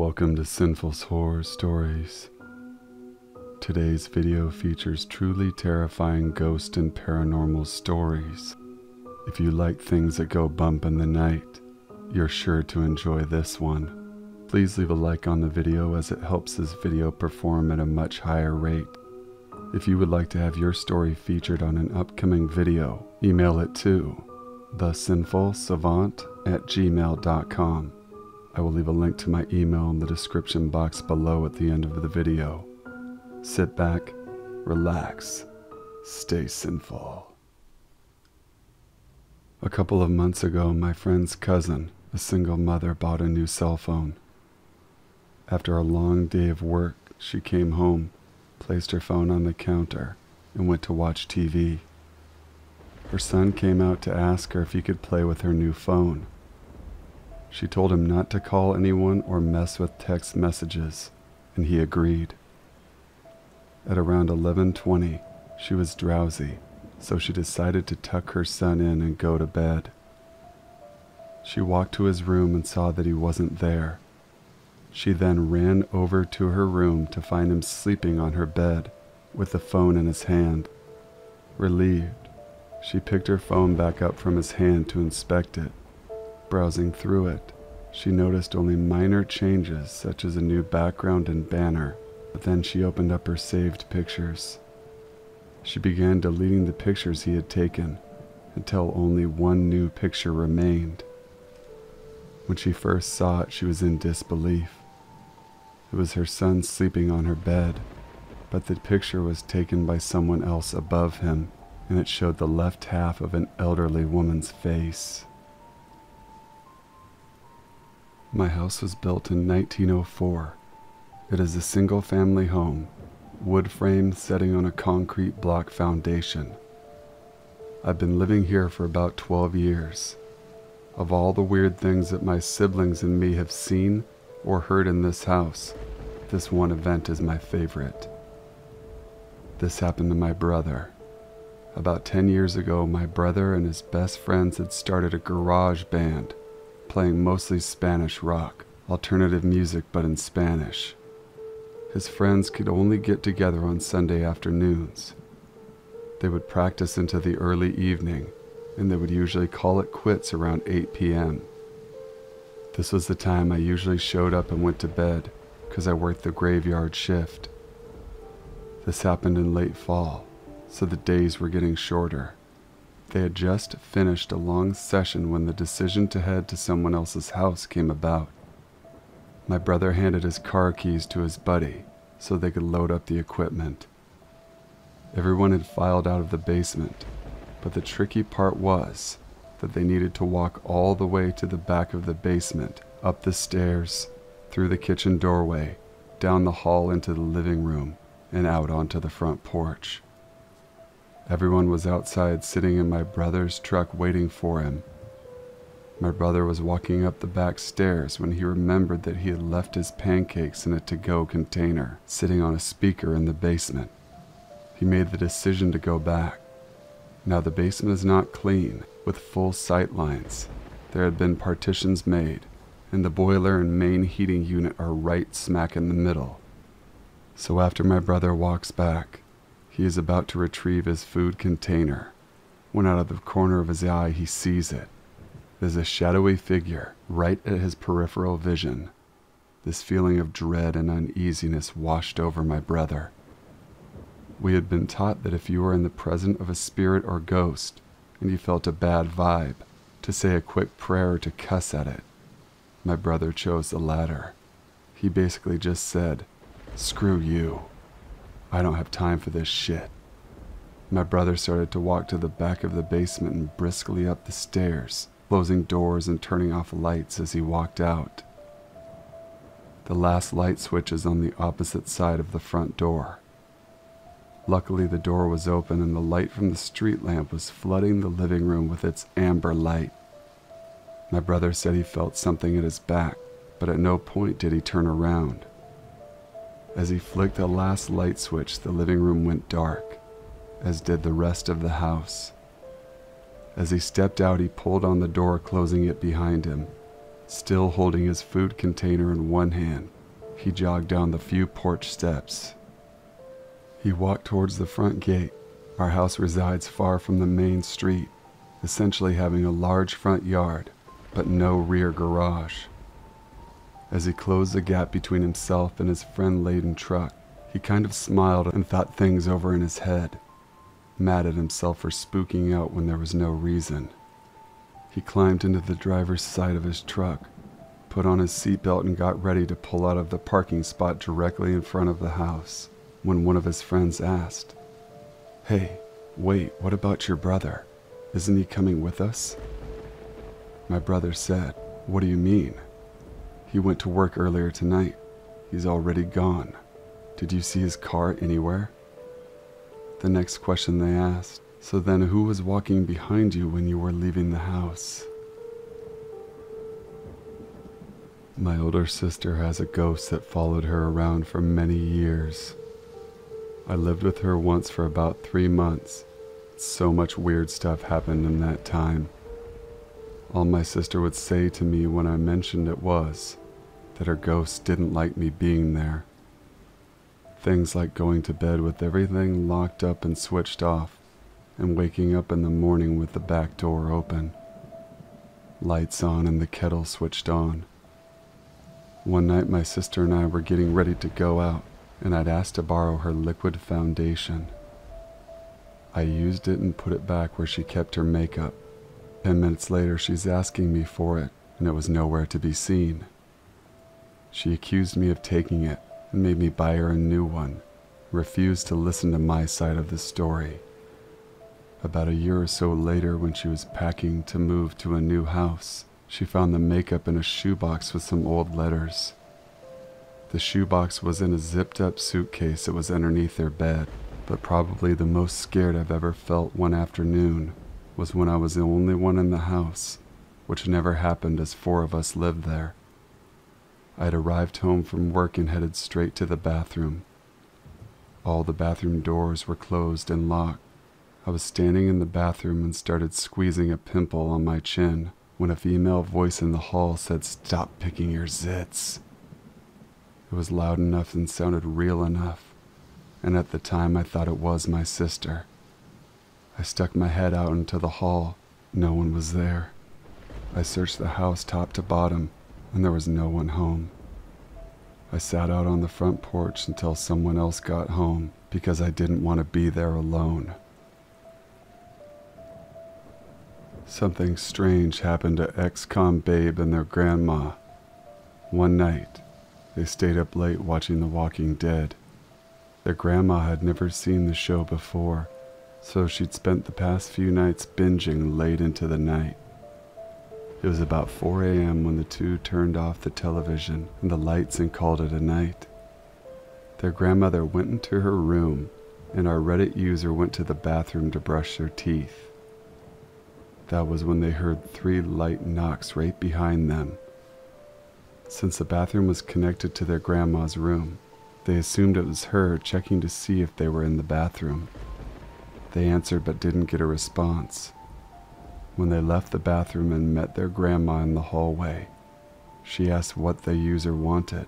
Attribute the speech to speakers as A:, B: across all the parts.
A: Welcome to Sinful's Horror Stories. Today's video features truly terrifying ghost and paranormal stories. If you like things that go bump in the night, you're sure to enjoy this one. Please leave a like on the video as it helps this video perform at a much higher rate. If you would like to have your story featured on an upcoming video, email it to thesinfulsavant@gmail.com. I will leave a link to my email in the description box below at the end of the video. Sit back, relax, stay sinful. A couple of months ago, my friend's cousin, a single mother, bought a new cell phone. After a long day of work, she came home, placed her phone on the counter, and went to watch TV. Her son came out to ask her if he could play with her new phone. She told him not to call anyone or mess with text messages, and he agreed. At around 11:20, she was drowsy, so she decided to tuck her son in and go to bed. She walked to his room and saw that he wasn't there. She then ran over to her room to find him sleeping on her bed with the phone in his hand. Relieved, she picked her phone back up from his hand to inspect it. Browsing through it, she noticed only minor changes such as a new background and banner, but then she opened up her saved pictures. She began deleting the pictures he had taken until only one new picture remained. When she first saw it, she was in disbelief. It was her son sleeping on her bed, but the picture was taken by someone else above him, and it showed the left half of an elderly woman's face. My house was built in 1904. It is a single-family home, wood frame setting on a concrete block foundation. I've been living here for about 12 years. Of all the weird things that my siblings and me have seen or heard in this house, this one event is my favorite. This happened to my brother. About 10 years ago, my brother and his best friends had started a garage band, playing mostly Spanish rock, alternative music but in Spanish. His friends could only get together on Sunday afternoons. They would practice into the early evening, and they would usually call it quits around 8 p.m. This was the time I usually showed up and went to bed because I worked the graveyard shift. This happened in late fall, so the days were getting shorter. They had just finished a long session when the decision to head to someone else's house came about. My brother handed his car keys to his buddy so they could load up the equipment. Everyone had filed out of the basement, but the tricky part was that they needed to walk all the way to the back of the basement, up the stairs, through the kitchen doorway, down the hall into the living room, and out onto the front porch. Everyone was outside sitting in my brother's truck waiting for him. My brother was walking up the back stairs when he remembered that he had left his pancakes in a to-go container sitting on a speaker in the basement. He made the decision to go back. Now the basement is not clean, with full sight lines. There had been partitions made, and the boiler and main heating unit are right smack in the middle. So after my brother walks back, he is about to retrieve his food container, when out of the corner of his eye he sees it. There's a shadowy figure right at his peripheral vision. This feeling of dread and uneasiness washed over my brother. We had been taught that if you were in the presence of a spirit or ghost, and you felt a bad vibe, to say a quick prayer or to cuss at it. My brother chose the latter. He basically just said, "Screw you. I don't have time for this shit." My brother started to walk to the back of the basement and briskly up the stairs, closing doors and turning off lights as he walked out. The last light switch is on the opposite side of the front door. Luckily, the door was open and the light from the street lamp was flooding the living room with its amber light. My brother said he felt something at his back, but at no point did he turn around. As he flicked the last light switch, the living room went dark, as did the rest of the house. As he stepped out, he pulled on the door, closing it behind him, still holding his food container in one hand He jogged down the few porch steps. He walked towards the front gate. Our house resides far from the main street, essentially having a large front yard, but no rear garage. As he closed the gap between himself and his friend-laden truck, he kind of smiled and thought things over in his head, mad at himself for spooking out when there was no reason. He climbed into the driver's side of his truck, put on his seatbelt and got ready to pull out of the parking spot directly in front of the house, when one of his friends asked, "Hey, wait, what about your brother? Isn't he coming with us?" My brother said, "What do you mean?" "He went to work earlier tonight. He's already gone. Did you see his car anywhere?" The next question they asked, "So then who was walking behind you when you were leaving the house?" My older sister has a ghost that followed her around for many years. I lived with her once for about 3 months. So much weird stuff happened in that time. All my sister would say to me when I mentioned it was that her ghost didn't like me being there. Things like going to bed with everything locked up and switched off, and waking up in the morning with the back door open, lights on and the kettle switched on. One night my sister and I were getting ready to go out, and I'd asked to borrow her liquid foundation. I used it and put it back where she kept her makeup. 10 minutes later she's asking me for it, and it was nowhere to be seen. She accused me of taking it and made me buy her a new one, refused to listen to my side of the story. About a year or so later, when she was packing to move to a new house, she found the makeup in a shoebox with some old letters. The shoebox was in a zipped-up suitcase that was underneath their bed, but probably the most scared I've ever felt one afternoon was when I was the only one in the house, which never happened as 4 of us lived there. I'd arrived home from work and headed straight to the bathroom. All the bathroom doors were closed and locked. I was standing in the bathroom and started squeezing a pimple on my chin when a female voice in the hall said, "Stop picking your zits." It was loud enough and sounded real enough, and at the time I thought it was my sister. I stuck my head out into the hall. No one was there. I searched the house top to bottom, and there was no one home. I sat out on the front porch until someone else got home because I didn't want to be there alone. Something strange happened to ex-con Babe and their grandma. One night, they stayed up late watching The Walking Dead. Their grandma had never seen the show before, so she'd spent the past few nights binging late into the night. It was about 4 a.m. when the two turned off the television and the lights and called it a night. Their grandmother went into her room, and our Reddit user went to the bathroom to brush their teeth. That was when they heard 3 light knocks right behind them. Since the bathroom was connected to their grandma's room, they assumed it was her checking to see if they were in the bathroom. They answered but didn't get a response. When they left the bathroom and met their grandma in the hallway, she asked what the user wanted.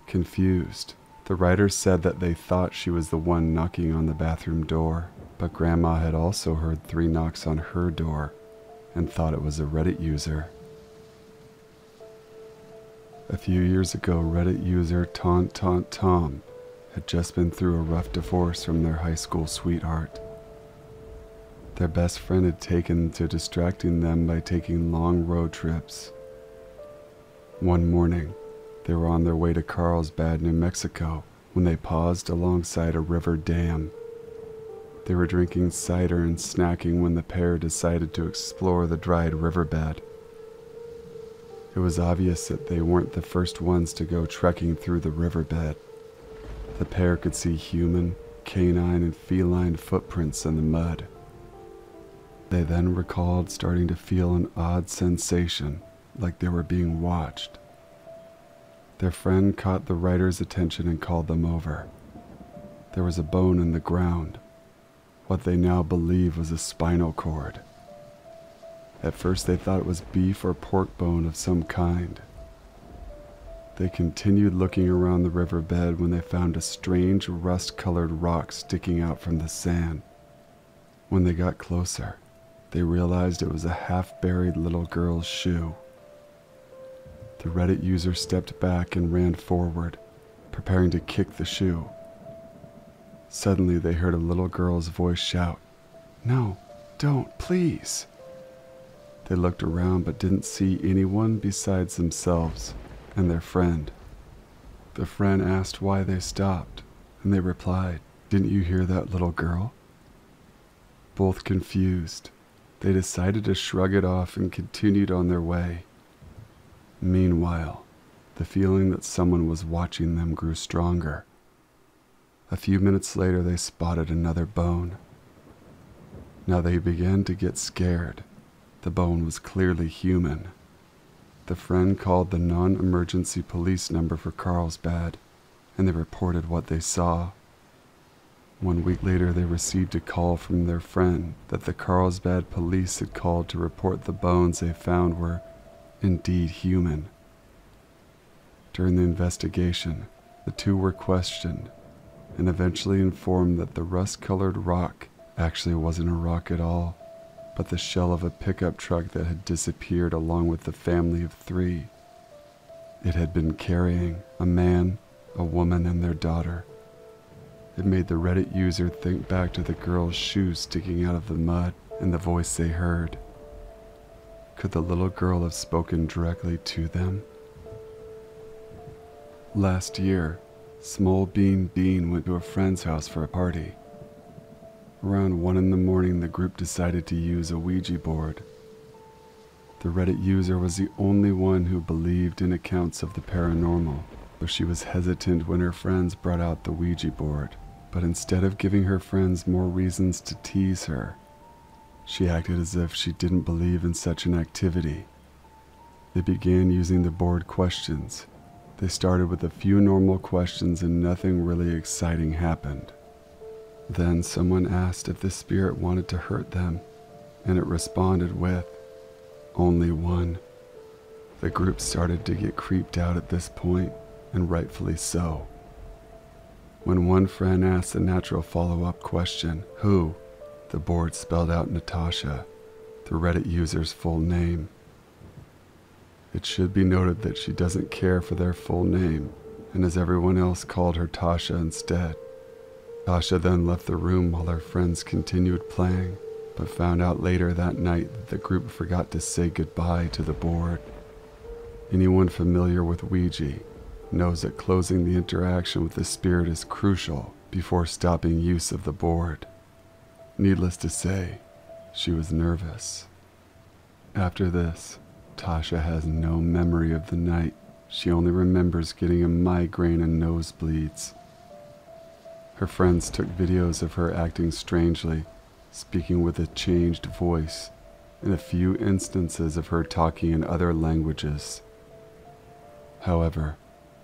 A: Confused, the writers said that they thought she was the one knocking on the bathroom door, but Grandma had also heard 3 knocks on her door and thought it was a Reddit user. A few years ago, Reddit user Tom had just been through a rough divorce from their high school sweetheart. Their best friend had taken to distracting them by taking long road trips. One morning, they were on their way to Carlsbad, New Mexico, when they paused alongside a river dam. They were drinking cider and snacking when the pair decided to explore the dried riverbed. It was obvious that they weren't the first ones to go trekking through the riverbed. The pair could see human, canine, and feline footprints in the mud. They then recalled starting to feel an odd sensation, like they were being watched. Their friend caught the writer's attention and called them over. There was a bone in the ground, what they now believe was a spinal cord. At first they thought it was beef or pork bone of some kind. They continued looking around the riverbed when they found a strange rust-colored rock sticking out from the sand. When they got closer, they realized it was a half-buried little girl's shoe. The Reddit user stepped back and ran forward, preparing to kick the shoe. Suddenly, they heard a little girl's voice shout, "No, don't, please." They looked around but didn't see anyone besides themselves and their friend. The friend asked why they stopped, and they replied, "Didn't you hear that little girl?" Both confused, they decided to shrug it off and continued on their way. Meanwhile, the feeling that someone was watching them grew stronger. A few minutes later, they spotted another bone. Now they began to get scared. The bone was clearly human. The friend called the non-emergency police number for Carlsbad, and they reported what they saw. 1 week later, they received a call from their friend that the Carlsbad police had called to report the bones they found were indeed human. During the investigation, the two were questioned and eventually informed that the rust-colored rock actually wasn't a rock at all, but the shell of a pickup truck that had disappeared along with the family of 3. It had been carrying a man, a woman, and their daughter. It made the Reddit user think back to the girl's shoes sticking out of the mud and the voice they heard. Could the little girl have spoken directly to them? Last year, Small Bean Bean went to a friend's house for a party. Around 1 in the morning, the group decided to use a Ouija board. The Reddit user was the only one who believed in accounts of the paranormal, so she was hesitant when her friends brought out the Ouija board. But instead of giving her friends more reasons to tease her, she acted as if she didn't believe in such an activity. They began using the board questions. They started with a few normal questions and nothing really exciting happened. Then someone asked if the spirit wanted to hurt them, and it responded with, "Only one." The group started to get creeped out at this point, and rightfully so. When one friend asked the natural follow-up question, "Who?" the board spelled out Natasha, the Reddit user's full name. It should be noted that she doesn't care for their full name, and as everyone else called her Tasha instead. Tasha then left the room while her friends continued playing, but found out later that night that the group forgot to say goodbye to the board. Anyone familiar with Ouija knows that closing the interaction with the spirit is crucial before stopping use of the board. Needless to say, she was nervous. After this, Tasha has no memory of the night. She only remembers getting a migraine and nosebleeds. Her friends took videos of her acting strangely, speaking with a changed voice, and a few instances of her talking in other languages. However,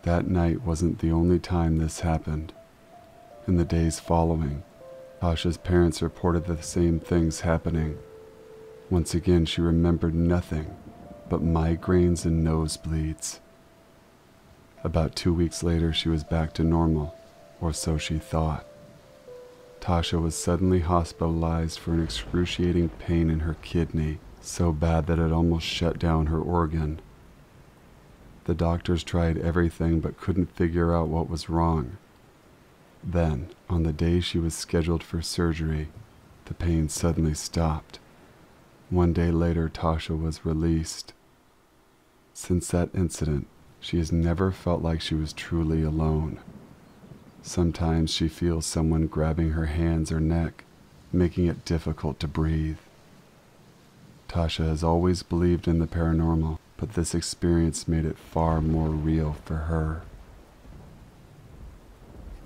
A: that night wasn't the only time this happened. In the days following, Tasha's parents reported the same things happening. Once again, she remembered nothing but migraines and nosebleeds. About 2 weeks later, she was back to normal, or so she thought. Tasha was suddenly hospitalized for an excruciating pain in her kidney, so bad that it almost shut down her organ. The doctors tried everything but couldn't figure out what was wrong. Then, on the day she was scheduled for surgery, the pain suddenly stopped. 1 day later, Tasha was released. Since that incident, she has never felt like she was truly alone. Sometimes she feels someone grabbing her hands or neck, making it difficult to breathe. Tasha has always believed in the paranormal, but this experience made it far more real for her.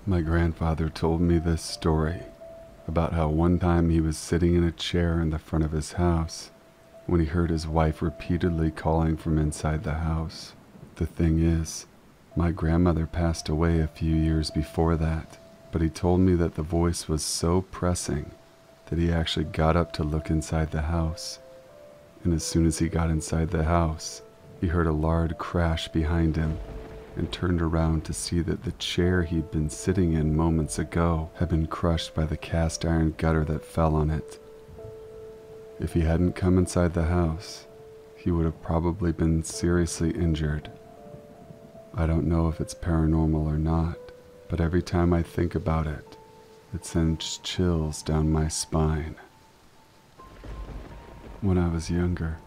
A: My grandfather told me this story about how one time he was sitting in a chair in the front of his house when he heard his wife repeatedly calling from inside the house. The thing is, my grandmother passed away a few years before that, but he told me that the voice was so pressing that he actually got up to look inside the house. And as soon as he got inside the house, he heard a loud crash behind him, and turned around to see that the chair he'd been sitting in moments ago had been crushed by the cast iron gutter that fell on it. If he hadn't come inside the house, he would have probably been seriously injured. I don't know if it's paranormal or not, but every time I think about it, it sends chills down my spine. When I was younger,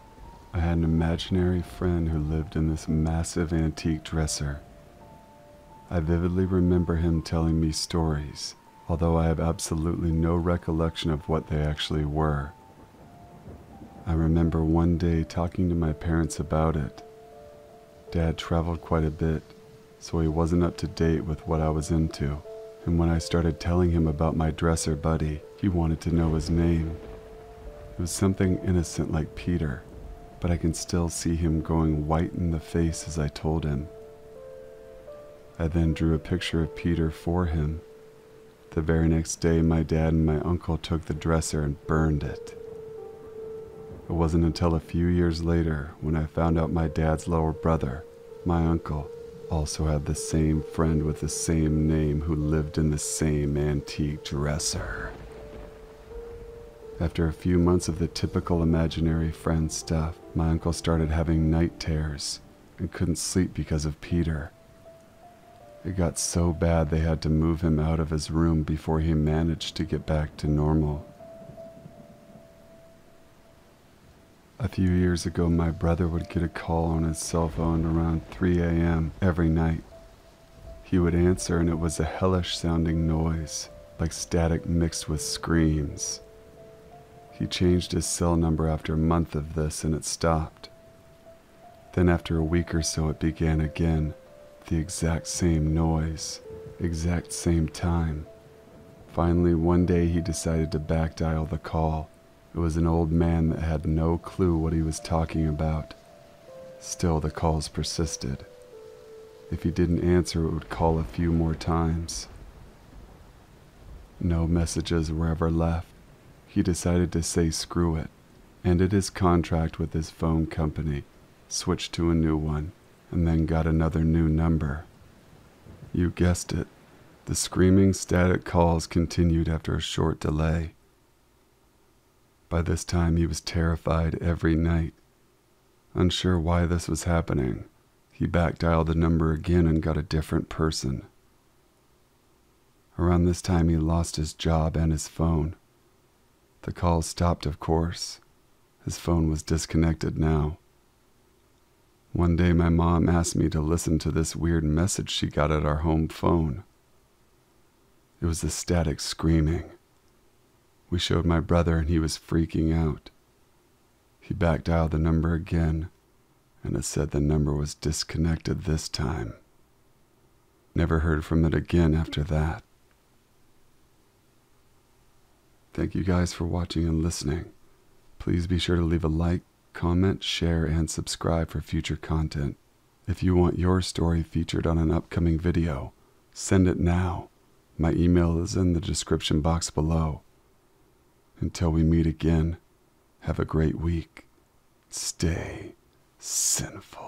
A: I had an imaginary friend who lived in this massive antique dresser. I vividly remember him telling me stories, although I have absolutely no recollection of what they actually were. I remember one day talking to my parents about it. Dad traveled quite a bit, so he wasn't up to date with what I was into, and when I started telling him about my dresser buddy, he wanted to know his name. It was something innocent like Peter, but I can still see him going white in the face as I told him. I then drew a picture of Peter for him. The very next day, my dad and my uncle took the dresser and burned it. It wasn't until a few years later when I found out my dad's lower brother, my uncle, also had the same friend with the same name who lived in the same antique dresser. After a few months of the typical imaginary friend stuff, my uncle started having night terrors and couldn't sleep because of Peter. It got so bad they had to move him out of his room before he managed to get back to normal. A few years ago, my brother would get a call on his cell phone around 3 a.m. every night. He would answer and it was a hellish sounding noise, like static mixed with screams. He changed his cell number after a month of this and it stopped. Then after a week or so it began again, the exact same noise, exact same time. Finally one day he decided to back dial the call. It was an old man that had no clue what he was talking about. Still the calls persisted. If he didn't answer, it would call a few more times. No messages were ever left. He decided to say screw it, ended his contract with his phone company, switched to a new one, and then got another new number. You guessed it, the screaming static calls continued after a short delay. By this time he was terrified every night. Unsure why this was happening, he back-dialed the number again and got a different person. Around this time he lost his job and his phone. The calls stopped, of course. His phone was disconnected now. One day my mom asked me to listen to this weird message she got at our home phone. It was the static screaming. We showed my brother and he was freaking out. He back-dialed the number again, and it said the number was disconnected this time. Never heard from it again after that. Thank you guys for watching and listening. Please be sure to leave a like, comment, share, and subscribe for future content. If you want your story featured on an upcoming video, send it now. My email is in the description box below. Until we meet again, have a great week. Stay sinful.